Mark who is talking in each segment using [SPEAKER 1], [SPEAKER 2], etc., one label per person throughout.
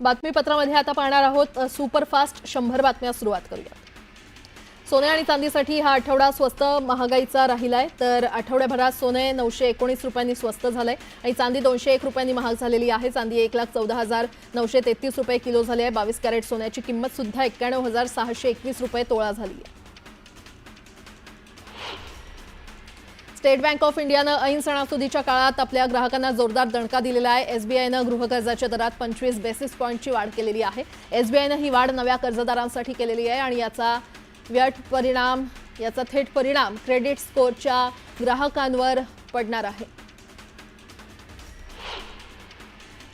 [SPEAKER 1] बातमीपत्रामध्ये आता पाहणार आहोत सुपरफास्ट 100 बातम्या सुरुवात करूया। सोने आणि चांदीसाठी हा आठवडा स्वस्त महागाईचा राहिलाय, तर आठवड्याभरात सोने 919 रुपयांनी स्वस्त झालंय आणि चांदी 201 रुपयांनी महाग झालेली आहे। चांदी 1,14,933 रुपये किलो झाली आहे। 22 कॅरेट सोन्याची किंमत सुद्धा 91,621 रुपये तोळा झाली आहे। स्टेट बँक ऑफ इंडियानं ऐन सणासुदीच्या काळात आपल्या ग्राहकांना जोरदार दणका दिलेला आहे। एसबीआयनं गृहकर्जाच्या दरात 25 बेसिस पॉईंटची वाढ केलेली आहे। एसबीआयनं ही वाढ नव्या कर्जदारांसाठी केलेली आहे आणि याचा थेट परिणाम क्रेडिट स्कोअरच्या ग्राहकांवर पडणार आहे।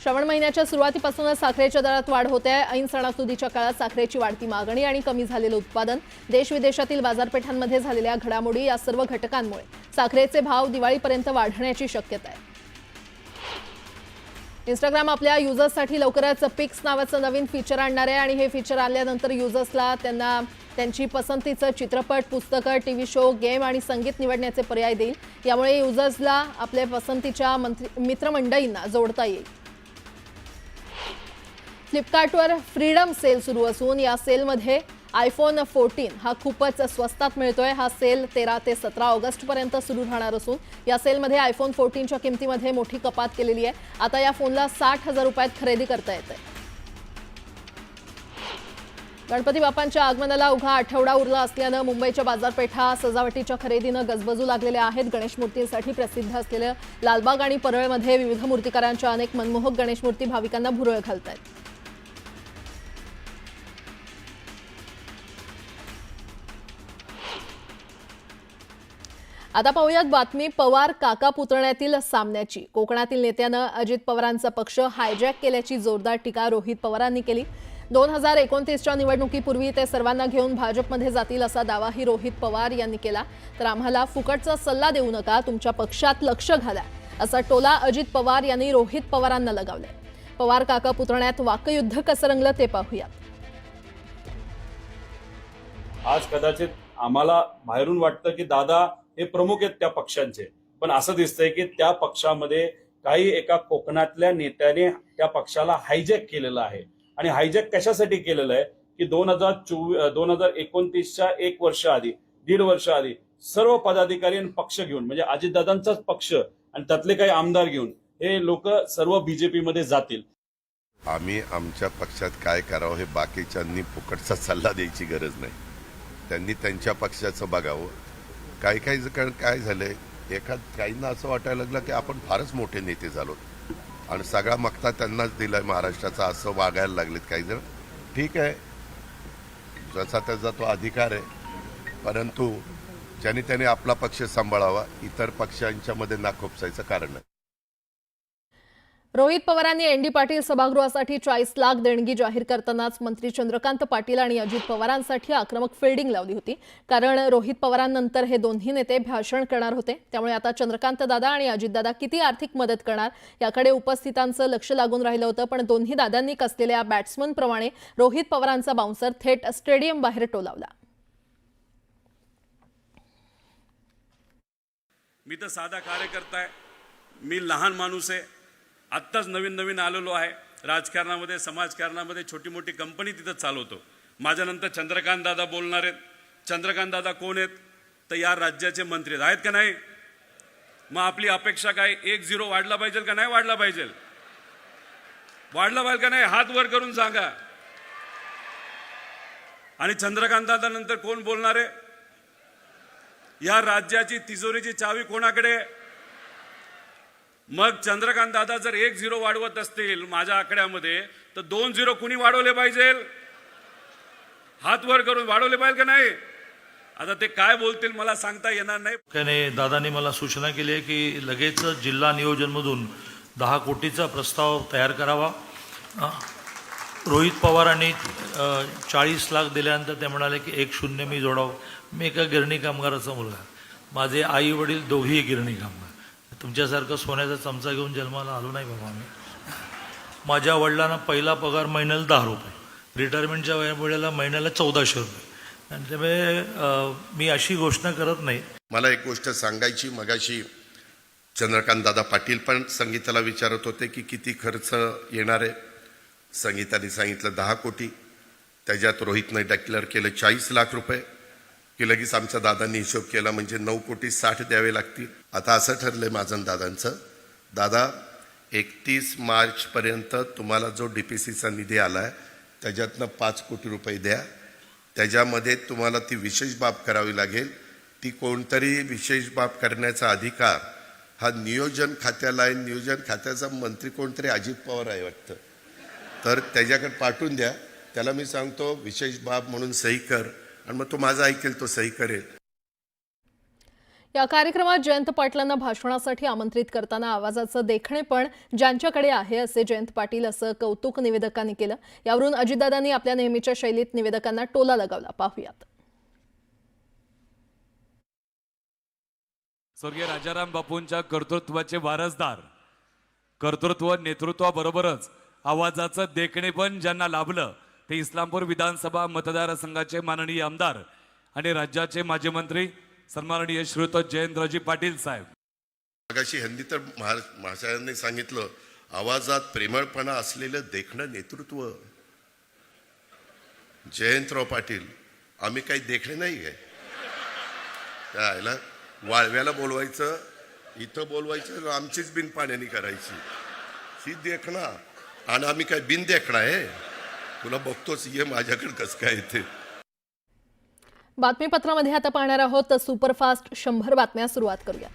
[SPEAKER 1] श्रावण महिन्याच्या सुरुवातीपासूनच साखरेच्या दरात वाढ होते आहे। ऐन सणासुदीच्या काळात साखरेची वाढती मागणी आणि कमी झालेलं उत्पादन, देश विदेशातील बाजारपेठांमध्ये झालेल्या घडामोडी या सर्व घटकांमुळे साखरेचे भाव दिवाळीपर्यंत वाढण्याची शक्यता आहे। इंस्टाग्राम आपल्या युजर्ससाठी लवकरच पिक्स नावाचं नवीन फीचर आणणार आहे आणि हे फीचर आणल्यानंतर युजर्सला त्यांची पसंतीचं चित्रपट, पुस्तकं, टीव्ही शो, गेम आणि संगीत निवडण्याचे पर्याय देईल। यामुळे युजर्सला आपल्या पसंतीच्या मित्रमंडळींना जोडता येईल। फ्लिपकार्टवर फ्रीडम सेल सुरू असून या सेलमध्ये आयफोन 14 हा खूपच स्वस्तात मिळतोय। हा सेल 13 ते 17 ऑगस्टपर्यंत सुरू राहणार असून या सेलमध्ये आयफोन 14च्या किमतीमध्ये मोठी कपात केलेली आहे। आता या फोनला 60,000 रुपयात खरेदी करता येते। गणपती बाप्पांच्या आगमनाला अवघा आठवडा उरला असल्यानं मुंबईच्या बाजारपेठा सजावटीच्या खरेदीनं गजबजू लागलेल्या आहेत। गणेश मूर्तींसाठी प्रसिद्ध असलेल्या लालबाग आणि परळमध्ये विविध मूर्तिकारांच्या अनेक मनमोहक गणेश मूर्ती भाविकांना भुरळ घालतायत। आता पाहूयात बातमी पवार काका पुतण्यातील सामन्याची। कोकणातील नेत्यानं अजित पवारांचा पक्ष हायजॅक केल्याची जोरदार टीका रोहित पवारांनी केली। 2029च्या निवडणुकीपूर्वी ते सर्वांना घेऊन भाजपमध्ये जातील असा दावाही रोहित पवार यांनी केला। तर आम्हाला फुकटचा सल्ला देऊ नका, तुमच्या पक्षात लक्ष घाला असा टोला अजित पवार यांनी रोहित पवारांना लगावलाय। पवार काका पुतण्यात वाकयुद्ध कसं रंगलं ते पाहूया।
[SPEAKER 2] आज कदाचित आम्हाला बाहेरून वाटतं की दादा हे प्रमुख आहेत त्या पक्षांचे, पण असं दिसतंय की त्या पक्षामध्ये काही एका कोकणातल्या नेत्याने त्या पक्षाला हायजॅक केलेलं आहे। आणि हायजॅक कशासाठी केलेलं आहे की 2029च्या 1 वर्ष आधी सर्व पदाधिकारी आणि पक्ष घेऊन, म्हणजे अजितदादांचाच पक्ष आणि त्यातले काही आमदार घेऊन हे लोक सर्व बीजेपी मध्ये जातील।
[SPEAKER 3] आम्ही आमच्या पक्षात काय करावं हे बाकीच्यांनी फुकटचा सल्ला द्यायची गरज नाही, त्यांनी त्यांच्या पक्षाचं बघावं। काही काय झालंय, काहींना असं वाटायला लागलं की आपण फारच मोठे नेते झालो आणि सगळा मक्ता त्यांनाच दिलाय महाराष्ट्राचा, असं वागायला लागलेत काही जण। ठीक आहे, जसा त्याचा तो अधिकार आहे, परंतु त्याने आपला पक्ष सांभाळावा, इतर पक्षांच्या मध्ये ना खोपसायचं कारण नाही।
[SPEAKER 1] रोहित पवारांनी एनडी पाटील सभागृहासाठी 40 लाख देणगी जाहीर करतानाच मंत्री चंद्रकांत पाटील आणि अजित पवारांसाठी आक्रमक फिल्डिंग लावली होती, कारण रोहित पवारांनंतर हे दोन्ही नेते भाषण करणार होते। त्यामुळे आता चंद्रकांत दादा आणि अजित दादा किती आर्थिक मदत करणार याकडे उपस्थितांचं लक्ष लागून राहिलं होतं, पण दोन्ही दादांनी कसलेल्या बॅट्समन प्रमाणे रोहित पवारांचा बाउन्सर थेट स्टेडियम बाहेर टोलावला।
[SPEAKER 4] मी तर साधा कार्यकर्ता आहे, मी लहान माणूस आहे, आत्ताच नवीन आलेलो आहे राजकारणामध्ये, समाजकारणामध्ये छोटी मोठी कंपनी तिथं चालवतो। माझ्यानंतर चंद्रकांत दादा बोलणार आहेत। चंद्रकांत दादा कोण आहेत तर या राज्याचे मंत्री आहेत का नाही? मग आपली अपेक्षा काय, 1-0 वाढला पाहिजे का नाही वाढला पाहिजे? वाढला पाहिजे का नाही? हात वर करून सांगा। आणि चंद्रकांत दादा नंतर कोण बोलणार आहे? या राज्याची तिजोरीची चावी कोणाकडे? मग चंद्रकांत दादा जर 1-0 वाढवत असतील माझ्या आकड्यामध्ये, तर 2-0 कुणी वाढवले पाहिजे? हात वर करून वाढवले पाहिजे का नाही? आता ते काय बोलतील मला सांगता येणार नाही।
[SPEAKER 5] दादांनी मला सूचना केली आहे की लगेच जिल्हा नियोजनमधून 10 कोटीचा प्रस्ताव तयार करावा। रोहित पवारांनी 40 लाख दिल्यानंतर ते म्हणाले की 1-0 मी जोडावं। मी एका गिरणी कामगाराचा मुलगा, माझे आई वडील दोघेही गिरणी कामगार, तुमच्यासारखं सोन्याचा चमचा घेऊन जन्माला आलो नाही बाबा मी। माझ्या वडिलांना पहिला पगार महिन्याला 10 रुपये, रिटायरमेंटच्या वेळेला महिन्याला 1400 रुपये, आणि त्यामुळे मी अशी घोषणा करत नाही।
[SPEAKER 3] मला एक गोष्ट सांगायची, मगाशी चंद्रकांत दादा पाटील पण संगीताला विचारत होते की किती खर्च येणार आहे। संगीताने सांगितलं 10 कोटी, त्याच्यात रोहितने डिक्लेअर केलं 40 लाख रुपये, की लगेच आमच्या दादांनी हिशोब केला म्हणजे 9,60,00,000 द्यावे लागतील. आता असं ठरलंय माझं आणि दादांचं, दादा 31 मार्चपर्यंत तुम्हाला जो DPCचा निधी आला आहे त्याच्यातनं 5 कोटी रुपये द्या. त्याच्यामध्ये तुम्हाला ती विशेष बाब करावी लागेल. ती कोणतरी विशेष बाब करण्याचा अधिकार हा नियोजन खात्याला आहे. नियोजन खात्याचा मंत्री कोणतरी अजित पवार आहे वाटतं, तर त्याच्याकडे पाठवून द्या. त्याला मी सांगतो विशेष बाब म्हणून सही कर, आणि मग तो माझा ऐकेल, तो सही करेल.
[SPEAKER 1] या कार्यक्रमात जयंत पाटलांना भाषणासाठी आमंत्रित करताना आवाजाचं देखणेपण ज्यांच्याकडे आहे असे जयंत पाटील असं कौतुक निवेदकांनी केलं. यावरून अजितदादांनी आपल्या नेहमीच्या शैलीत निवेदकांना टोला लगावला. पाहूयात.
[SPEAKER 6] स्वर्गीय राजाराम बापूंच्या कर्तृत्वाचे वारसदार, कर्तृत्व नेतृत्वाबरोबरच आवाजाचं देखणेपण ज्यांना लाभलं ते इस्लामपूर विधानसभा मतदारसंघाचे माननीय आमदार आणि राज्याचे माजी मंत्री सन्माननीय श्रीयुत जयंतरावजी पाटील साहेब.
[SPEAKER 3] मगाशी हिंदी तर महाशयांनी सांगितलं, आवाजात प्रेमळपणा असलेलं देखणं नेतृत्व. जयंतराव पाटील, आम्ही काही देखणे नाही आहे. त्याला वाळव्याला बोलवायचं, इथं बोलवायचं, आमचीच बिन पाण्याने करायची ही देखणा, आणि आम्ही काय बिन देखणा आहे. तुला बघतोच, ये माझ्याकडे कसं काय येते.
[SPEAKER 1] बातमीपत्रामध्ये आता पाहणार आहोत सुपरफास्ट 100 बातम्या. सुरुवात करूयात.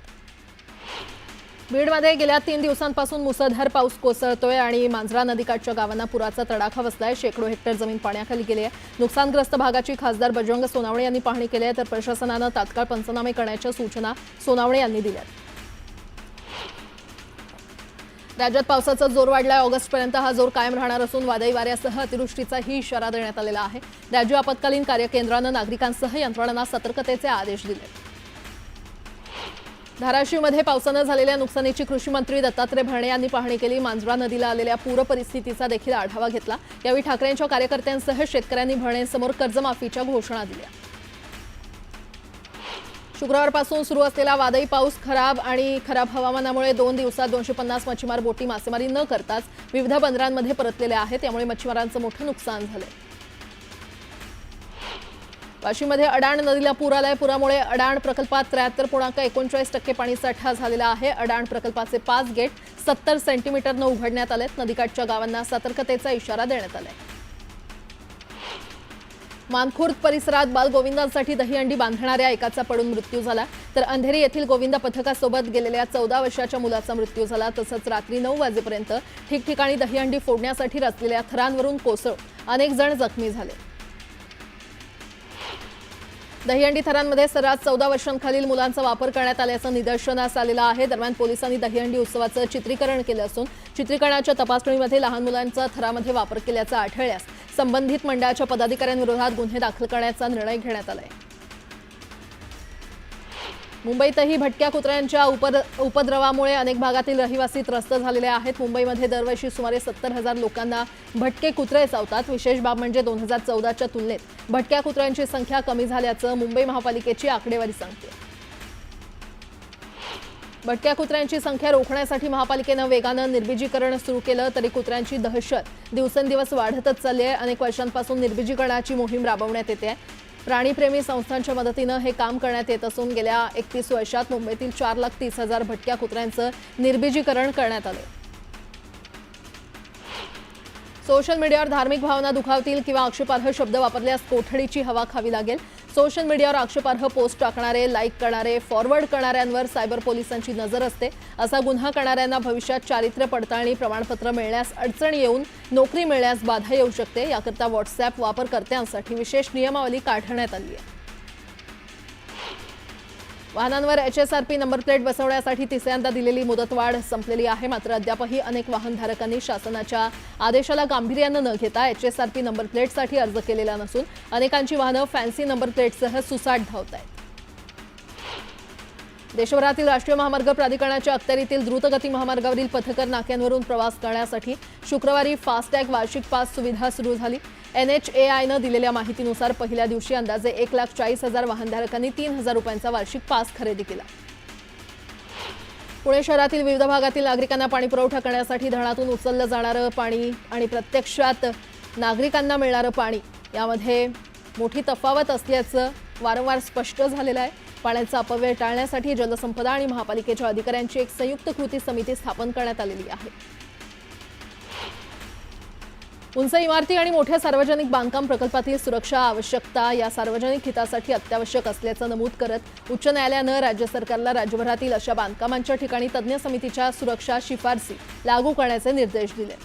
[SPEAKER 1] बीडमध्ये गेल्या 3 दिवसांपासून मुसळधार पाऊस कोसळतोय आणि मांजरा नदीकाठच्या गावांना पुराचा तडाखा बसलाय. शेकडो हेक्टर जमीन पाण्याखाली गेली आहे. नुकसानग्रस्त भागाची खासदार बजरंग सोनावणे यांनी पाहणी केली आहे, तर प्रशासनानं तात्काळ पंचनामे करण्याच्या सूचना सोनावणे यांनी दिल्या. राज्यात पावसाचा जोर वाढलाय. ऑगस्टपर्यंत हा जोर कायम राहणार असून वादळी वाऱ्यासह अतिवृष्टीचाही इशारा देण्यात आलेला आहे. राज्य आपत्कालीन कार्यकेंद्रानं नागरिकांसह यंत्रणांना सतर्कतेचे आदेश दिले. धाराशिवमध्ये पावसानं झालेल्या नुकसानीची कृषी मंत्री दत्तात्रय भरणे यांनी पाहणी केली. मांजरा नदीला आलेल्या पूर परिस्थितीचा देखील आढावा घेतला. यावेळी ठाकरेंच्या कार्यकर्त्यांसह शेतकऱ्यांनी भरणेंसमोर कर्जमाफीच्या घोषणा दिल्या. शुक्रवारपासून सुरू असलेला वादळी पाऊस, खराब हवामानामुळे 2 दिवसात 250 मच्छीमार बोटी मासेमारी न करताच विविध बंदरांमध्ये परतलेले आहेत. त्यामुळे मच्छीमारांचं मोठं नुकसान झालंय. वाशिममध्ये अडाण नदीला पूर आलाय. पुरामुळे अडाण प्रकल्पात 73.39% पाणीसाठा झालेला आहे. अडाण प्रकल्पाचे 5 गेट 70 सेंटीमीटरनं उघडण्यात आलेत. नदीकाठच्या गावांना सतर्कतेचा इशारा देण्यात आलाय. मानखुर्द परिसरात बालगोविंदांसाठी दहीहंडी बांधणाऱ्या एकाचा पडून मृत्यू झाला, तर अंधेरी येथील गोविंद पथकासोबत गेलेल्या 14 वर्षाच्या मुलाचा मृत्यू झाला. तसंच रात्री 9 वाजेपर्यंत ठिकठिकाणी दहीहंडी फोडण्यासाठी रचलेल्या थरांवरून कोसळून अनेक जण जखमी झाले. दहीहंडी थरांमध्ये सर्रास 14 वर्षांखालील मुलांचा वापर करण्यात आल्याचं निदर्शनास आलेलं आहे. दरम्यान पोलिसांनी दहीहंडी उत्सवाचं चित्रीकरण केलं असून चित्रीकरणाच्या तपासणीमध्ये लहान मुलांचा थरामध्ये वापर केल्याचं आढळल्यास संबंधित मंडळाच्या पदाधिकाऱ्यांविरोधात गुन्हे दाखल करण्याचा निर्णय घेण्यात आलाय. मुंबईतही भटक्या कुत्र्यांच्या उपद्रवामुळे अनेक भागातील रहिवासी त्रस्त झालेले आहेत. मुंबईमध्ये दरवर्षी सुमारे 70,000 लोकांना भटके कुत्रे चावतात. विशेष बाब म्हणजे 2014च्या तुलनेत भटक्या कुत्र्यांची संख्या कमी झाल्याचं मुंबई महापालिकेची आकडेवारी सांगते. भटक्या कुत्र्यांची संख्या रोखण्यासाठी महापालिकेनं वेगानं निर्बीजीकरण सुरू केलं, तरी कुत्र्यांची दहशत दिवसेंदिवस वाढतच चालली आहे. अनेक वर्षांपासून निर्बीजीकरणाची मोहीम राबवण्यात येते. प्राणीप्रेमी संस्थांच्या मदतीनं हे काम करण्यात येत असून गेल्या 31 वर्षात मुंबईतील 4,30,000 भटक्या कुत्र्यांचं निर्बीजीकरण करण्यात आलं. सोशल मीडियावर धार्मिक भावना दुखावतील किंवा आक्षेपार्ह शब्द वापरल्यास कोठडीची हवा खावी लागेल. सोशल मीडियावर आक्षेपार्ह पोस्ट टाकणारे, लाईक करणारे, फॉरवर्ड करणाऱ्यांवर सायबर पोलिसांची नजर असते. असा गुन्हा करणाऱ्यांना भविष्यात चारित्र्य पडताळणी प्रमाणपत्र मिळण्यास अडचण येऊन नोकरी मिळण्यास बाधा येऊ शकते. याकरता व्हॉट्सअप वापरकर्त्यांसाठी विशेष नियमावली काढण्यात आली आहे. वाहनांवर HSRP नंबर प्लेट बसवण्यासाठी तिसऱ्यांदा दिलेली मुदतवाढ संपलेली आहे. मात्र अद्यापही अनेक वाहनधारकांनी शासनाच्या आदेशाला गांभीर्यानं न घेता HSRP नंबर प्लेटसाठी अर्ज केलेला नसून अनेकांची वाहनं फॅन्सी नंबर प्लेटसह सुसाट धावत आहेत. देशभरातील राष्ट्रीय महामार्ग प्राधिकरणाच्या अखत्यारीतील द्रुतगती महामार्गावरील पथकर नाक्यांवरून प्रवास करण्यासाठी शुक्रवारी फास्टॅग वार्षिक पास सुविधा सुरू झाली. NHAIनं दिलेल्या माहितीनुसार पहिल्या दिवशी अंदाजे 1,40,000 वाहनधारकांनी 3,000 रुपयांचा वार्षिक पास खरेदी केला. पुणे शहरातील विविध भागातील नागरिकांना पाणी पुरवठा करण्यासाठी धरणातून उचललं जाणारं पाणी आणि प्रत्यक्षात नागरिकांना मिळणारं पाणी यामध्ये मोठी तफावत असल्याचं वारंवार स्पष्ट झालेलं आहे। पाण्याचा अपव्यय टाळण्यासाठी जलसंपदा आणि महापालिकेच्या अधिकाऱ्यांची एक संयुक्त कृती समिती स्थापन करण्यात आलेली आहे। उंच इमारती आणि मोठ्या सार्वजनिक बांधकाम प्रकल्पातील सुरक्षा आवश्यकता या सार्वजनिक हितासाठी अत्यावश्यक असल्याचं नमूद करत उच्च न्यायालयानं राज्य सरकारला राज्यभरातील अशा बांधकामांच्या ठिकाणी तज्ज्ञ समितीच्या सुरक्षा शिफारसी लागू करण्याचे निर्देश दिले।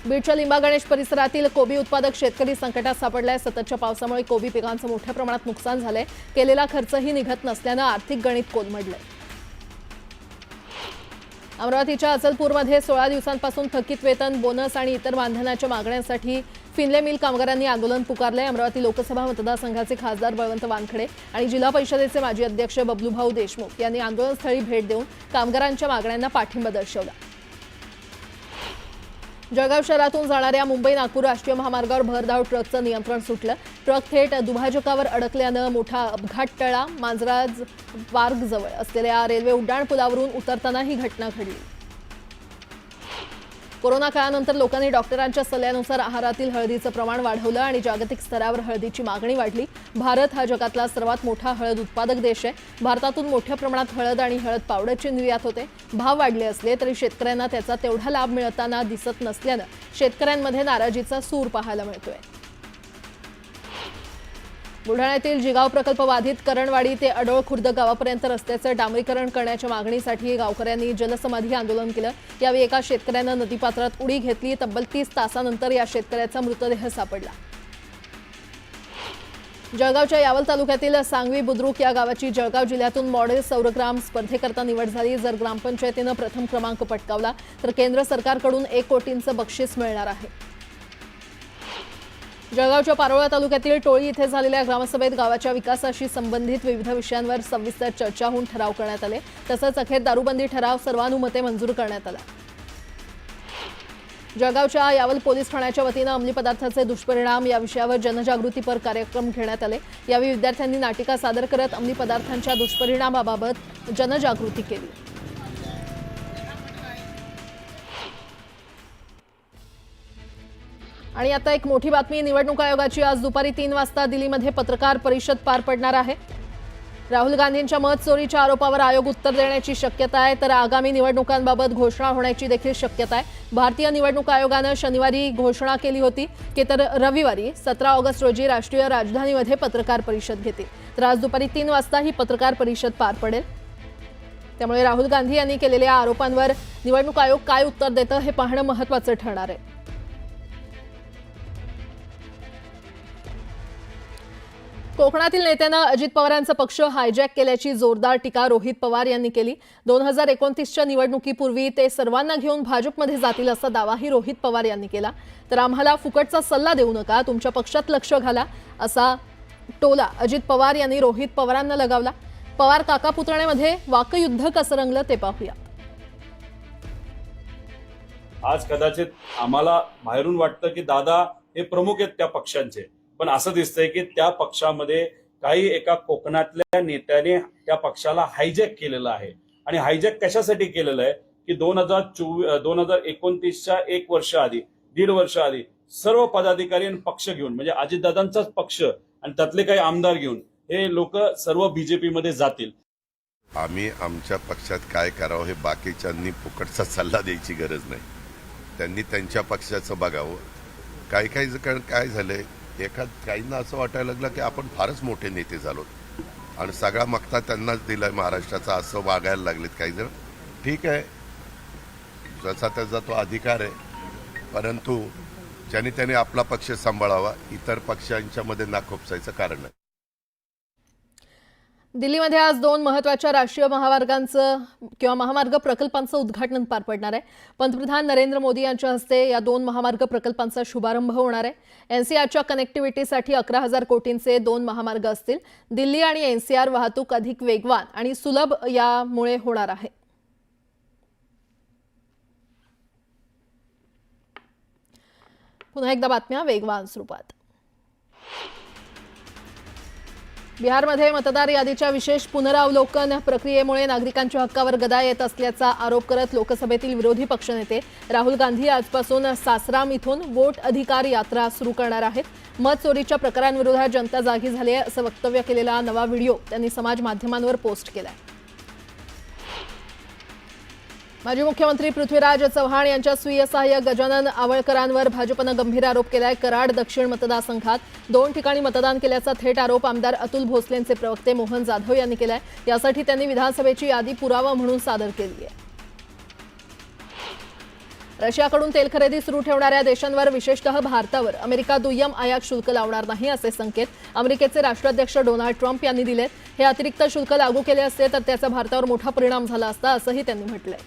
[SPEAKER 1] बीडच्या लिंबा गणेश परिसरातील कोबी उत्पादक शेतकरी संकटात सापडलाय। सततच्या पावसामुळे कोबी पिकांचं मोठ्या प्रमाणात नुकसान झालंय। केलेला खर्चही निघत नसल्यानं आर्थिक गणित कोलमडलंय। अमरावतीच्या अचलपूरमध्ये 16 दिवसांपासून थकीत वेतन, बोनस आणि इतर मानधनाच्या मागण्यांसाठी फिनले मिल कामगारांनी आंदोलन पुकारलंय। अमरावती लोकसभा मतदारसंघाचे खासदार बळवंत वानखडे आणि जिल्हा परिषदेचे माजी अध्यक्ष बबलूभाऊ देशमुख यांनी आंदोलनस्थळी भेट देऊन कामगारांच्या मागण्यांना पाठिंबा दर्शवला। जळगाव शहरातून जाणाऱ्या मुंबई नागपूर राष्ट्रीय महामार्गावर भरधाव ट्रकचं नियंत्रण सुटलं। ट्रक थेट दुभाजकावर अडकल्यानं मोठा अपघात टळला। मांजराज पार्कजवळ असलेल्या रेल्वे उड्डाणपुलावरून उतरताना ही घटना घडली। कोरोना काळानंतर लोकांनी डॉक्टरांच्या सल्ल्यानुसार आहारातील हळदीचं प्रमाण वाढवलं आणि जागतिक स्तरावर हळदीची मागणी वाढली। भारत हा जगातला सर्वात मोठा हळद उत्पादक देश आहे। भारतातून मोठ्या प्रमाणात हळद आणि हळद पावडरची निर्यात होते। भाव वाढले असले तरी शेतकऱ्यांना त्याचा तेवढा लाभ मिळताना दिसत नसल्यानं शेतकऱ्यांमध्ये नाराजीचा सूर पाहायला मिळतोय। बुलढाण्यातील जिगाव प्रकल्प बाधित करणवाडी ते अडोळ खुर्द गावापर्यंत रस्त्याचं डांबरीकरण करण्याच्या मागणीसाठी गावकऱ्यांनी जलसमाधी आंदोलन केलं। यावेळी एका शेतकऱ्यानं नदीपात्रात उडी घेतली। तब्बल 30 तासानंतर या शेतकऱ्याचा मृतदेह सापडला। जळगावच्या यावल तालुक्यातील सांगवी बुद्रुक या गावाची जळगाव जिल्ह्यातून मॉडेल सौरग्राम स्पर्धेकरता निवड झाली। जर ग्रामपंचायतीनं प्रथम क्रमांक पटकावला तर केंद्र सरकारकडून 1 कोटींचं बक्षीस मिळणार आहे। जळगावच्या पारोळा तालुक्यातील टोळी इथे झालेल्या ग्रामसभेत गावाच्या विकासाशी संबंधित विविध विषयांवर सविस्तर चर्चा होऊन ठराव करण्यात आले। तसंच अखेर दारूबंदी ठराव सर्वानुमते मंजूर करण्यात आला। जळगावच्या यावल पोलीस ठाण्याच्या वतीनं अंमली पदार्थाचे दुष्परिणाम या विषयावर जनजागृतीपर कार्यक्रम घेण्यात आले। यावेळी विद्यार्थ्यांनी नाटिका सादर करत अंमली पदार्थांच्या दुष्परिणामाबाबत जनजागृती केली। आणि आता एक मोठी बातमी। निवडणूक आयोगाची आज दुपारी 3 वाजता दिल्लीमध्ये पत्रकार परिषद पार पडणार आहे। राहुल गांधींच्या मत चोरीच्या आरोपावर आयोग उत्तर देण्याची शक्यता आहे, तर आगामी निवडणुकांबाबत घोषणा होण्याची देखील शक्यता आहे। भारतीय निवडणूक आयोगानं शनिवारी घोषणा केली होती की तर रविवारी 17 ऑगस्ट रोजी राष्ट्रीय राजधानीमध्ये पत्रकार परिषद घेतील। तर आज दुपारी 3 वाजता ही पत्रकार परिषद पार पडेल। त्यामुळे राहुल गांधी यांनी केलेल्या आरोपांवर निवडणूक आयोग काय उत्तर देतं हे पाहणं महत्त्वाचं ठरणार आहे। कोकणातील नेत्यानं अजित पवारांचा पक्ष हायजॅक केल्याची जोरदार टीका रोहित पवार यांनी केली। 2029च्या निवडणुकीपूर्वी ते सर्वांना घेऊन भाजपमध्ये जातील असा दावाही रोहित पवार यांनी केला। तर आम्हाला फुकटचा सल्ला देऊ नका, तुमच्या पक्षात लक्ष घाला असा टोला अजित पवार यांनी रोहित पवारांना लगावला। पवार काका पुतळ्यामध्ये वाकयुद्ध कसं रंगलं ते पाहूया।
[SPEAKER 2] आज कदाचित आम्हाला बाहेरून वाटतं की दादा हे प्रमुख आहेत त्या पक्षांचे, पण असं दिसतंय की त्या पक्षामध्ये काही एका कोकणातल्या नेत्याने त्या पक्षाला हायजॅक केलेलं आहे। आणि हायजॅक कशासाठी केलेलं आहे की 2029च्या 1 वर्ष आधी, 1.5 वर्ष आधी सर्व पदाधिकारी आणि पक्ष घेऊन, म्हणजे अजितदादांचाच पक्ष आणि त्यातले काही आमदार घेऊन हे लोक सर्व बीजेपी मध्ये जातील।
[SPEAKER 3] आम्ही आमच्या पक्षात काय करावं हे बाकीच्यांनी फुकटचा सल्ला द्यायची गरज नाही। त्यांनी त्यांच्या पक्षाचं बघावं। काही काय झालंय, काहींना असं वाटायला लागलं की आपण फारच मोठे नेते झालो आणि सगळा मक्ता त्यांनाच दिलाय महाराष्ट्राचा, असं वागायला लागलेत काही जण। ठीक आहे, जसा त्याचा तो अधिकार आहे, परंतु ज्याने त्याने आपला पक्ष सांभाळावा, इतर पक्षांच्या मध्ये ना खोपसायचं कारण नाही।
[SPEAKER 1] दिल्लीमध्ये आज 2 महत्त्वाच्या राष्ट्रीय महामार्गांचं किंवा महामार्ग प्रकल्पांचं उद्घाटन पार पडणार आहे। पंतप्रधान नरेंद्र मोदी यांच्या हस्ते या 2 महामार्ग प्रकल्पांचा शुभारंभ होणार आहे। एनसीआरच्या कनेक्टिव्हिटीसाठी 11,000 कोटींचे 2 महामार्ग असतील। दिल्ली आणि एनसीआर वाहतूक अधिक वेगवान आणि सुलभ यामुळे होणार आहे। पुन्हा एकदा बातम्या वेगवान स्वरूपात। बिहारमध्ये मतदार यादीच्या विशेष पुनरावलोकन प्रक्रियेमुळे नागरिकांच्या हक्कावर गदा येत असल्याचा आरोप करत लोकसभेतील विरोधी पक्षनेते राहुल गांधी आजपासून सासराम इथून वोट अधिकार यात्रा सुरू करणार आहेत। मत चोरीच्या प्रकारांविरोधात जनता जागी झाली आहे असं वक्तव्य केलेला नवा व्हिडिओ त्यांनी समाज माध्यमांवर पोस्ट केलाय। माजी मुख्यमंत्री पृथ्वीराज चव्हाण यांच्या स्वीय सहाय्यक गजानन आवळकरांवर भाजपनं गंभीर आरोप केलाय। कराड दक्षिण मतदारसंघात 2 ठिकाणी मतदान केल्याचा थेट आरोप आमदार अतुल भोसलेंचे प्रवक्ते मोहन जाधव यांनी केलाय। यासाठी त्यांनी विधानसभेची यादी पुरावा म्हणून सादर केली आहे। रशियाकडून तेल खरेदी सुरू ठेवणाऱ्या देशांवर विशेषतः भारतावर अमेरिका दुय्यम आयात शुल्क लावणार नाही असे संकेत अमेरिकेचे राष्ट्राध्यक्ष डोनाल्ड ट्रम्प यांनी दिलेत। हे अतिरिक्त शुल्क लागू केले असते तर त्याचा भारतावर मोठा परिणाम झाला असता असंही त्यांनी म्हटलंय।